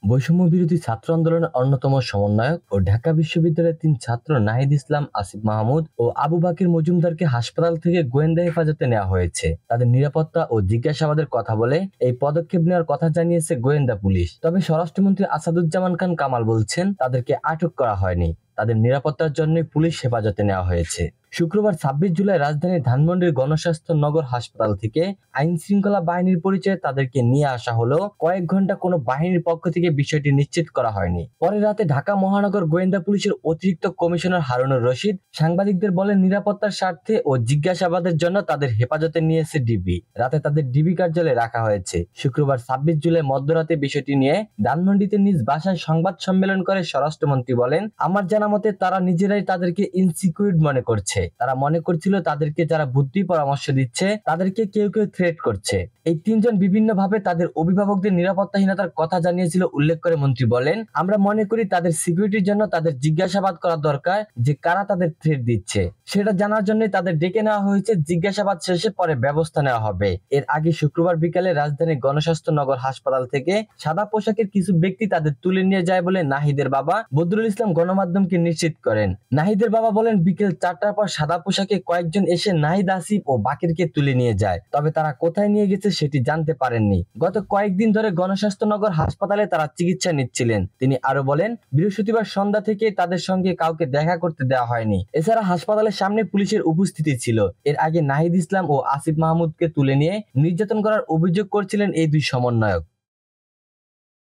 বৈষম্য বিরোধী ছাত্র আন্দোলনের অন্যতম সমন্বয়ক ও ঢাকা বিশ্ববিদ্যালয়ের 3 ছাত্র নাহিদ ইসলাম, আসিফ মাহমুদ ও আবু বাকির মজুমদারকে হাসপাতাল থেকে গোয়েন্দা হেফাজতে নেওয়া হয়েছে। তাদের নিরাপত্তা ও জিজ্ঞাসাবাদের কথা বলে এই পদক্ষেপ নেওয়ার কথা জানিয়েছে গোয়েন্দা পুলিশ। তবে স্বরাষ্ট্রমন্ত্রী আসাদুজ্জামান খান কামাল বলছেন, তাদেরকে আটক করা হয়নি, তাদের নিরাপত্তার জন্যই পুলিশ হেফাজতে নেওয়া হয়েছে। শুক্রবার 26 জুলাই রাজধানীর ধানমন্ডির গণস্বাস্থ্য নগর হাসপাতাল থেকে আইন শৃঙ্খলা বাহিনীর পরিচয়ে তাদেরকে নিয়ে আসা হলো। কয়েক ঘন্টা কোনো বাহিনীর পক্ষ থেকে বিষয়টি নিশ্চিত করা হয়নি। পরে রাতে ঢাকা মহানগর গোয়েন্দা পুলিশের অতিরিক্ত কমিশনার হারুনুর রশিদ সাংবাদিকদের বলেন, নিরাপত্তার স্বার্থে ও জিজ্ঞাসাবাদের জন্য তাদের হেফাজতে নিয়েছে ডিবি। রাতে তাদের ডিবি কার্যালয়ে রাখা হয়েছে। শুক্রবার 26 জুলাই মধ্যরাতে বিষয়টি নিয়ে ধানমন্ডিতে নিজ বাসায় সংবাদ সম্মেলন করে স্বরাষ্ট্রমন্ত্রী বলেন, আমার জানা মতে তারা নিজেরাই তাদেরকে ইনসিকিউর মনে করছে। তারা মনে করছিল তাদেরকে যারা বুদ্ধি পরামর্শ দিচ্ছে তাদেরকে কেউ কেউ থ্রেট করছে। এই তিনজন বিভিন্নভাবে তাদের অভিভাবকদের নিরাপত্তাহীনতার কথা জানিয়েছিল উল্লেখ করে মন্ত্রী বলেন, আমরা মনে করি তাদের সিকিউরিটির জন্য তাদের জিজ্ঞাসাবাদ করা দরকার, যে কারা তাদের থ্রেট দিচ্ছে সেটা জানার জন্য তাদের ডেকে নেওয়া হয়েছে। জিজ্ঞাসাবাদ শেষে পরে ব্যবস্থা নেওয়া হবে। এর আগে শুক্রবার বিকালে রাজধানীর গণস্বাস্থ্য নগর হাসপাতাল থেকে সাদা পোশাকের কিছু ব্যক্তি তাদের তুলে নিয়ে যায় বলে নাহিদের বাবা বদরুল ইসলাম গণমাধ্যমকে নিশ্চিত করেন। নাহিদের বাবা বলেন, বিকেল 4টার পর সাদা পোশাকে কয়েকজন এসে নাহিদ, আসিফ ও বাকিরকে তুলে নিয়ে যায়। তবে তারা কোথায় নিয়ে গেছে সেটি জানতে পারেননি। গত কয়েকদিন ধরে গণস্বাস্থ্য নগর হাসপাতালে তারা চিকিৎসা নিচ্ছিলেন। তিনি আরো বলেন, বৃহস্পতিবার সন্ধ্যা থেকে তাদের সঙ্গে কাউকে দেখা করতে দেওয়া হয়নি। এছাড়া হাসপাতালের সামনে পুলিশের উপস্থিতি ছিল। এর আগে নাহিদ ইসলাম ও আসিফ মাহমুদকে তুলে নিয়ে নির্যাতন করার অভিযোগ করছিলেন এই দুই সমন্বয়ক।